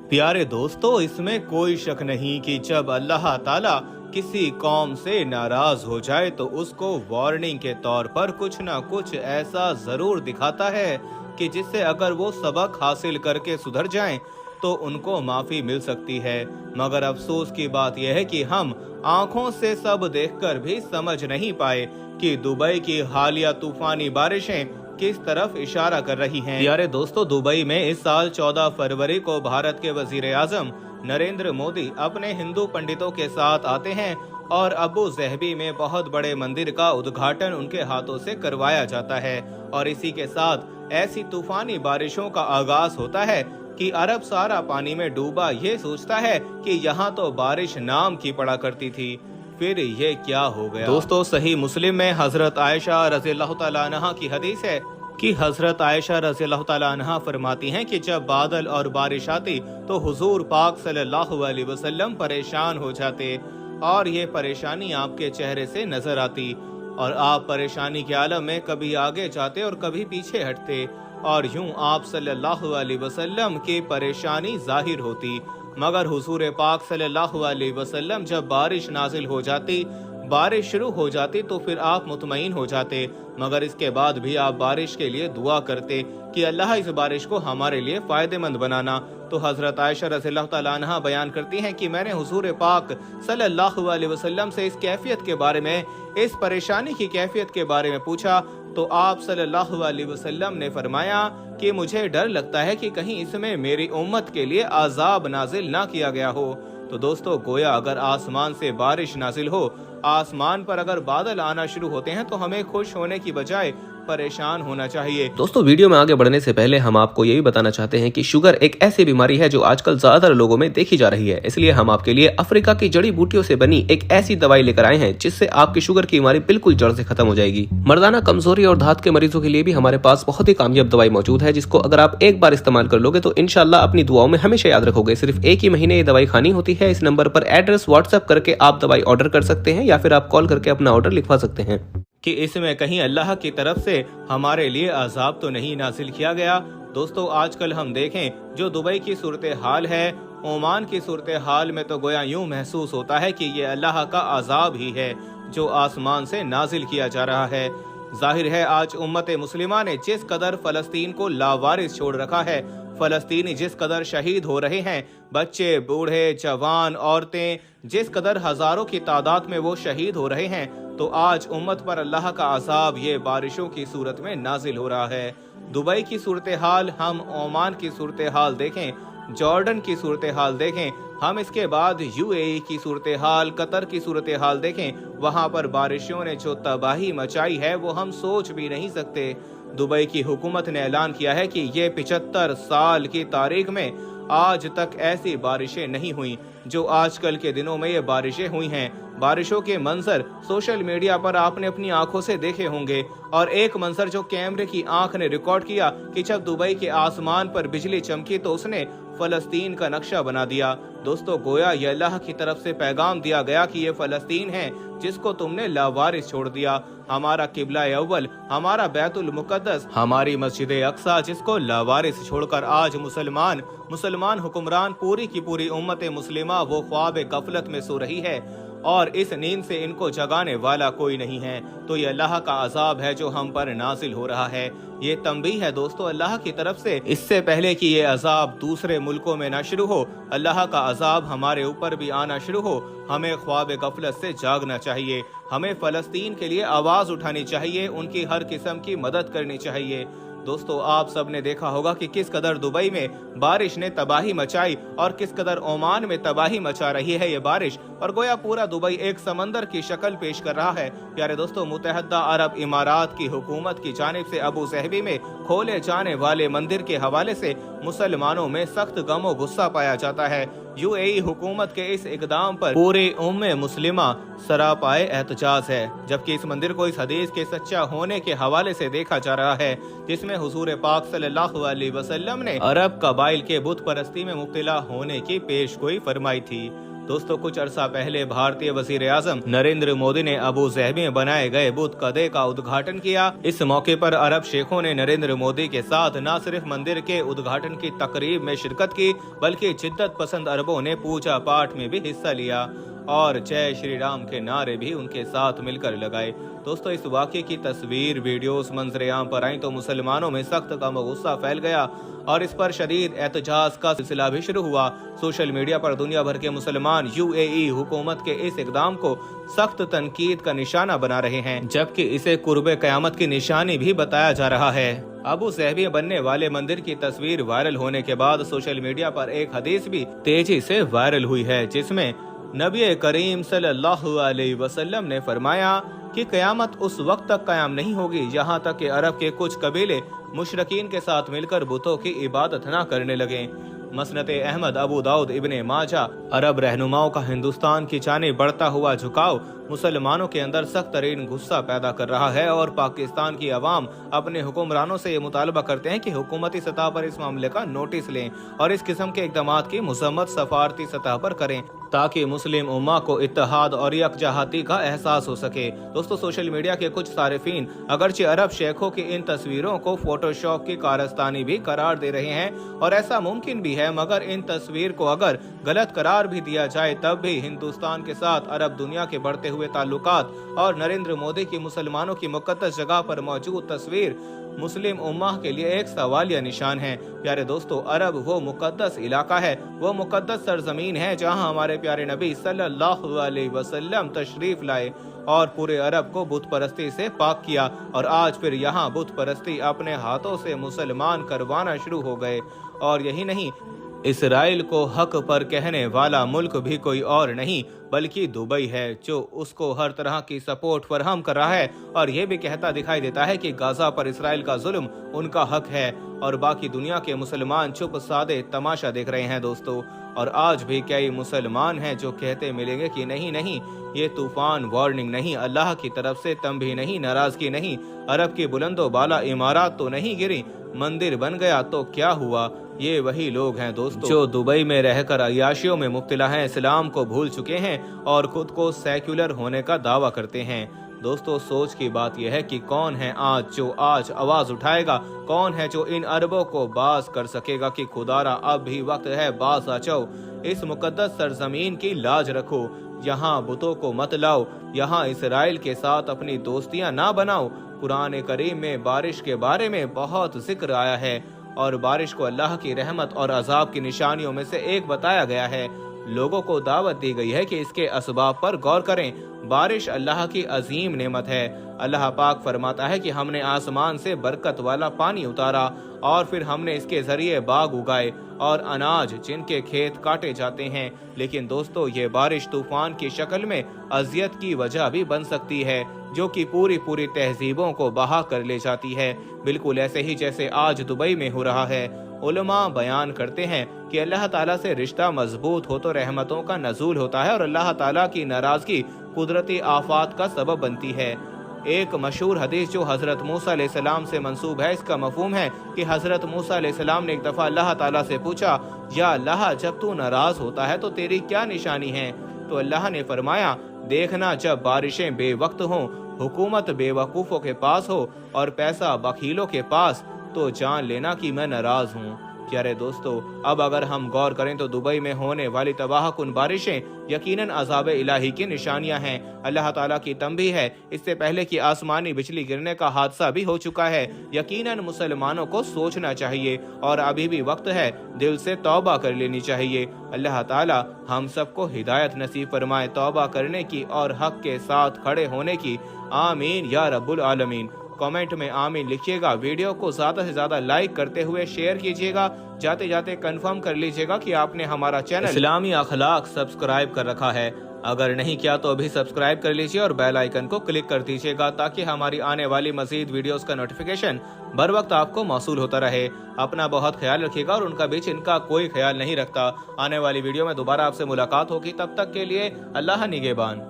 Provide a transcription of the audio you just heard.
प्यारे दोस्तों, इसमें कोई शक नहीं कि जब अल्लाह ताला किसी कौम से नाराज हो जाए तो उसको वार्निंग के तौर पर कुछ ना कुछ ऐसा जरूर दिखाता है कि जिससे अगर वो सबक हासिल करके सुधर जाएं तो उनको माफी मिल सकती है। मगर अफसोस की बात यह है कि हम आंखों से सब देखकर भी समझ नहीं पाए कि दुबई की हालिया तूफानी बारिशें किस तरफ इशारा कर रही हैं। यारे दोस्तों, दुबई में इस साल 14 फरवरी को भारत के वजीर आजम नरेंद्र मोदी अपने हिंदू पंडितों के साथ आते हैं और अबू ज़हबी में बहुत बड़े मंदिर का उद्घाटन उनके हाथों से करवाया जाता है। और इसी के साथ ऐसी तूफानी बारिशों का आगाज होता है कि अरब सारा पानी में डूबा ये सोचता है कि यहाँ तो बारिश नाम की पड़ा करती थी। फिर ये क्या हो गया? दोस्तों, सही मुस्लिम में हजरत आयशा रज़ियल्लाहु तआला अन्हा की हदीस है कि हजरत आयशा रज़ियल्लाहु तआला अन्हा फरमाती हैं कि जब बादल और बारिश आती तो हुजूर पाक सल्लल्लाहु अलैहि वसल्लम परेशान हो जाते और ये परेशानी आपके चेहरे से नजर आती और आप परेशानी के आलम में कभी आगे जाते और कभी पीछे हटते और यूं आप सल्लल्लाहु अलैहि वसल्लम की परेशानी जाहिर होती। मगर हुजूर पाक सल्लल्लाहु अलैहि वसल्लम जब बारिश नाजिल हो जाती, बारिश शुरू हो जाती तो फिर आप मुतमईन हो जाते। मगर इसके बाद भी आप बारिश के लिए दुआ करते कि अल्लाह इस बारिश को हमारे लिए फायदेमंद बनाना। तो हजरत आयशा रज़ियल्लाहु तआला अन्हा बयान करती हैं कि मैंने हुजूर पाक सल्लल्लाहु अलैहि वसल्लम से इस कैफियत के बारे में, इस परेशानी की कैफियत के बारे में पूछा तो आप सल्लल्लाहु अलैहि वसल्लम ने फरमाया कि मुझे डर लगता है कि कहीं इसमें मेरी उम्मत के लिए अजाब नाजिल ना किया गया हो। तो दोस्तों, गोया अगर आसमान से बारिश नाजिल हो, आसमान पर अगर बादल आना शुरू होते हैं तो हमें खुश होने की बजाय परेशान होना चाहिए। दोस्तों, वीडियो में आगे बढ़ने से पहले हम आपको ये भी बताना चाहते हैं कि शुगर एक ऐसी बीमारी है जो आजकल ज्यादातर लोगों में देखी जा रही है। इसलिए हम आपके लिए अफ्रीका की जड़ी बूटियों से बनी एक ऐसी दवाई लेकर आए हैं जिससे आपकी शुगर की बीमारी बिल्कुल जड़ से खत्म हो जाएगी। मर्दाना कमजोरी और धात के मरीजों के लिए भी हमारे पास बहुत ही कामयाब दवाई मौजूद है, जिसको अगर आप एक बार इस्तेमाल कर लोगे तो इंशाल्लाह अपनी दुआओं में हमेशा याद रखोगे। सिर्फ एक ही महीने ये दवाई खानी होती है। इस नंबर पर एड्रेस व्हाट्सएप करके आप दवाई ऑर्डर कर सकते हैं या फिर आप कॉल करके अपना ऑर्डर लिखवा सकते हैं। कि इसमें कहीं अल्लाह की तरफ से हमारे लिए अजाब तो नहीं नाजिल किया गया। दोस्तों, आजकल हम देखें जो दुबई की सूरत हाल है, ओमान की सूरत हाल में तो गोया यूं महसूस होता है कि ये अल्लाह का अजाब ही है जो आसमान से नाजिल किया जा रहा है। जाहिर है आज उम्मत मुस्लिमा ने जिस कदर फलस्तीन को लावारिस छोड़ रखा है, फलस्तीनी जिस कदर शहीद हो रहे हैं, बच्चे, बूढ़े, जवान, औरतें, जिस कदर हजारों की तादाद में वो शहीद हो रहे हैं, तो आज उम्मत पर अल्लाह का अजाब ये बारिशों की सूरत में नाजिल हो रहा है। दुबई की सूरत हाल, हम ओमान की सूरत हाल देखें, जॉर्डन की सूरत हाल देखें, हम इसके बाद यूएई की सूरत हाल, कतर की सूरत हाल देखें, वहां पर बारिशों ने जो तबाही मचाई है वो हम सोच भी नहीं सकते। दुबई की हुकूमत ने ऐलान किया है कि ये 75 साल की तारीख में आज तक ऐसी बारिशें नहीं हुई जो आजकल के दिनों में ये बारिशें हुई हैं। बारिशों के मंजर सोशल मीडिया पर आपने अपनी आंखों से देखे होंगे और एक मंजर जो कैमरे की आंख ने रिकॉर्ड किया कि जब दुबई के आसमान पर बिजली चमकी तो उसने फलस्तीन का नक्शा बना दिया। दोस्तों, गोया ये अल्लाह की तरफ से पैगाम दिया गया कि ये फलस्तीन है जिसको तुमने लावारिस छोड़ दिया। हमारा किबला अव्वल, हमारा बैतुल मुकद्दस, हमारी मस्जिद अक्सा जिसको लावारिस छोड़कर आज मुसलमान हुक्मरान पूरी की पूरी उम्मत मुस्लिमा वो ख्वाब गफलत में सो रही है और इस नींद से इनको जगाने वाला कोई नहीं है। तो ये अल्लाह का अजाब है जो हम पर नाजिल हो रहा है। ये तंबीह है दोस्तों अल्लाह की तरफ से, इससे पहले कि ये अजाब दूसरे मुल्कों में ना शुरू हो, अल्लाह का अजाब हमारे ऊपर भी आना शुरू हो, हमें ख्वाब गफलत से जागना चाहिए। हमें फलस्तीन के लिए आवाज उठानी चाहिए, उनकी हर किस्म की मदद करनी चाहिए। दोस्तों, आप सब ने देखा होगा कि किस कदर दुबई में बारिश ने तबाही मचाई और किस कदर ओमान में तबाही मचा रही है ये बारिश, और गोया पूरा दुबई एक समंदर की शक्ल पेश कर रहा है। प्यारे दोस्तों, मुत्तहदा अरब इमारात की हुकूमत की जानिब से अबू ज़हबी में खोले जाने वाले मंदिर के हवाले से मुसलमानों में सख्त गमो गुस्सा पाया जाता है। यूएई हुकूमत के इस इकदाम पर पूरी उम्मे मुस्लिमा सरापाए एहतजाज है, जबकि इस मंदिर को इस हदीस के सच्चा होने के हवाले से देखा जा रहा है जिसमें हुजूर पाक सल्लल्लाहु अलैहि वसल्लम ने अरब कबाइल के बुत परस्ती में मुब्तला होने की पेशगोई फरमाई थी। दोस्तों कुछ अरसा पहले भारतीय वजीर आजम नरेंद्र मोदी ने अबू ज़हबी में बनाए गए बुत कदे का उद्घाटन किया। इस मौके पर अरब शेखों ने नरेंद्र मोदी के साथ न सिर्फ मंदिर के उद्घाटन की तकरीब में शिरकत की, बल्कि शिद्दत पसंद अरबों ने पूजा पाठ में भी हिस्सा लिया और जय श्री राम के नारे भी उनके साथ मिलकर लगाए। दोस्तों इस वाक़े की तस्वीर वीडियोस मंजर आम पर आई तो मुसलमानों में सख्त गम गुस्सा फैल गया और इस पर शदीद एहतजाज का सिलसिला भी शुरू हुआ। सोशल मीडिया पर दुनिया भर के मुसलमान यूएई हुकूमत के इस इकदाम को सख्त तनकीद का निशाना बना रहे हैं, जबकि इसे कुर्बे क़यामत की निशानी भी बताया जा रहा है। अबू ज़हबी बनने वाले मंदिर की तस्वीर वायरल होने के बाद सोशल मीडिया पर एक हदीस भी तेजी से वायरल हुई है, जिसमें नबी करीम सल्लल्लाहु अलैहि वसल्लम ने फरमाया कि क़यामत उस वक्त तक कायम नहीं होगी जहां तक कि अरब के कुछ कबीले मुशरकीन के साथ मिलकर बुतों की इबादत न करने लगे। मसनद अहमद, अबू दाऊद, इब्ने माजा। अरब रहनुमाओं का हिंदुस्तान की जानिब बढ़ता हुआ झुकाव मुसलमानों के अंदर सख्त तरीन गुस्सा पैदा कर रहा है और पाकिस्तान की अवाम अपने हुक्मरानों से ये मुतालबा करते हैं कि हुकूमती सतह पर इस मामले का नोटिस लें और इस किस्म के इक़दामात की मजम्मत सफारती सतह पर करें ताकि मुस्लिम उम्मा को इत्तेहाद और यकजहती का एहसास हो सके। दोस्तों सोशल मीडिया के कुछ सारिफीन अगरचे अरब शेखों की इन तस्वीरों को फोटोशॉप की कारस्तानी भी करार दे रहे हैं और ऐसा मुमकिन भी है, मगर इन तस्वीर को अगर गलत करार भी दिया जाए तब भी हिंदुस्तान के साथ अरब दुनिया के बढ़ते हुए ताल्लुकात और नरेंद्र मोदी की मुसलमानों की मुकद्दस जगह पर मौजूद तस्वीर मुस्लिम उम्मा के लिए एक सवालिया निशान है। प्यारे दोस्तों, अरब वो मुकद्दस इलाका है, वो मुकद्दस सरजमीन है जहां हमारे प्यारे नबी सल्लल्लाहु अलैहि वसल्लम तशरीफ लाए और पूरे अरब को बुत परस्ती से पाक किया और आज फिर यहाँ बुत परस्ती अपने हाथों से मुसलमान करवाना शुरू हो गए। और यही नहीं, इसराइल को हक पर कहने वाला मुल्क भी कोई और नहीं बल्कि दुबई है, जो उसको हर तरह की सपोर्ट फराहम कर रहा है और ये भी कहता दिखाई देता है कि गाजा पर इसराइल का जुल्म उनका हक है और बाकी दुनिया के मुसलमान चुप सादे तमाशा देख रहे हैं। दोस्तों और आज भी कई मुसलमान हैं जो कहते मिलेंगे कि नहीं नहीं, ये तूफान वार्निंग नहीं, अल्लाह की तरफ से तंबीह नहीं, नाराजगी नहीं, अरब की बुलंदो बाला इमारत तो नहीं गिरी, मंदिर बन गया तो क्या हुआ। ये वही लोग हैं दोस्तों जो दुबई में रहकर अय्याशियों में मुब्तला हैं, इस्लाम को भूल चुके हैं और खुद को सेक्युलर होने का दावा करते हैं। दोस्तों सोच की बात यह है कि कौन है जो आज आवाज उठाएगा, कौन है जो इन अरबों को बाज कर सकेगा कि खुदारा अब भी वक्त है बाज आ जाओ, इस मुकद्दस सरजमीन की लाज रखो, यहाँ बुतों को मत लाओ, यहाँ इसराइल के साथ अपनी दोस्तियां ना बनाओ। कुरान करीम में बारिश के बारे में बहुत जिक्र आया है और बारिश को अल्लाह की रहमत और अजाब की निशानियों में से एक बताया गया है। लोगों को दावत दी गई है कि इसके असबाब पर गौर करें। बारिश अल्लाह की अजीम नेमत है। अल्लाह पाक फरमाता है कि हमने आसमान से बरकत वाला पानी उतारा और फिर हमने इसके जरिए बाग उगाए और अनाज जिनके खेत काटे जाते हैं। लेकिन दोस्तों ये बारिश तूफान की शक्ल में अजियत की वजह भी बन सकती है, जो कि पूरी तहजीबों को बहा कर ले जाती है, बिल्कुल ऐसे ही जैसे आज दुबई में हो रहा है। उलमा बयान करते हैं कि अल्लाह ताला से रिश्ता मजबूत हो तो रहमतों का नजूल होता है और अल्लाह ताला की नाराजगी कुदरती आफात का सबब बनती है। एक मशहूर हदीस जो हजरत मूसा अलैहिस्सलाम से मंसूब है, इसका मफहूम है कि हजरत मूसा अलैहिस्सलाम ने एक दफा अल्लाह ताला से पूछा, या अल्लाह जब तू नाराज होता है तो तेरी क्या निशानी है? तो अल्लाह ने फरमाया, देखना जब बारिशें बेवक्त हों, हुकूमत बेवकूफ़ों के पास हो और पैसा बखीलों के पास, तो जान लेना कि मैं नाराज हूँ। प्यारे दोस्तों, अब अगर हम गौर करें तो दुबई में होने वाली तबाहकुन बारिशें यकीनन अज़ाब इलाही की निशानियां हैं, अल्लाह ताला की तंबीह है। इससे पहले कि आसमानी बिजली गिरने का हादसा भी हो चुका है। यकीनन मुसलमानों को सोचना चाहिए और अभी भी वक्त है, दिल से तौबा कर लेनी चाहिए। अल्लाह ताला हम सबको हिदायत नसीब फरमाए तौबा करने की और हक के साथ खड़े होने की। आमीन या रब्बुल आलमीन। कमेंट में आमीन लिखिएगा। वीडियो को ज़्यादा से ज़्यादा लाइक करते हुए शेयर कीजिएगा। जाते जाते कंफर्म कर लीजिएगा कि आपने हमारा चैनल इस्लामी अखलाक सब्सक्राइब कर रखा है। अगर नहीं किया तो अभी सब्सक्राइब कर लीजिए और बेल आइकन को क्लिक कर दीजिएगा ताकि हमारी आने वाली मजीद वीडियोस का नोटिफिकेशन बर वक्त आपको मौसूल होता रहे। अपना बहुत ख्याल रखिएगा और उनका बीच इनका कोई ख्याल नहीं रखता। आने वाली वीडियो में दोबारा आपसे मुलाकात होगी, तब तक के लिए अल्लाह निगहबान।